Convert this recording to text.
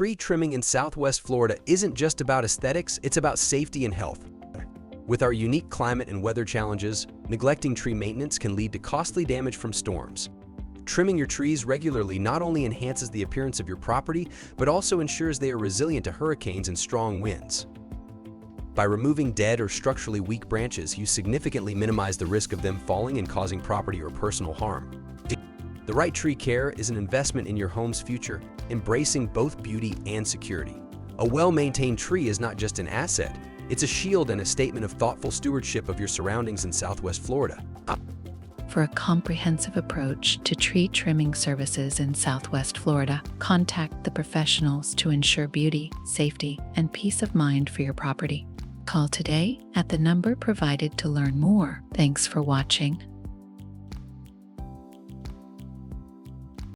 Tree trimming in Southwest Florida isn't just about aesthetics, it's about safety and health. With our unique climate and weather challenges, neglecting tree maintenance can lead to costly damage from storms. Trimming your trees regularly not only enhances the appearance of your property, but also ensures they are resilient to hurricanes and strong winds. By removing dead or structurally weak branches, you significantly minimize the risk of them falling and causing property or personal harm. The right tree care is an investment in your home's future, embracing both beauty and security. A well-maintained tree is not just an asset, it's a shield and a statement of thoughtful stewardship of your surroundings in Southwest Florida. For a comprehensive approach to tree trimming services in Southwest Florida, contact the professionals to ensure beauty, safety, and peace of mind for your property. Call today at the number provided to learn more. Thanks for watching.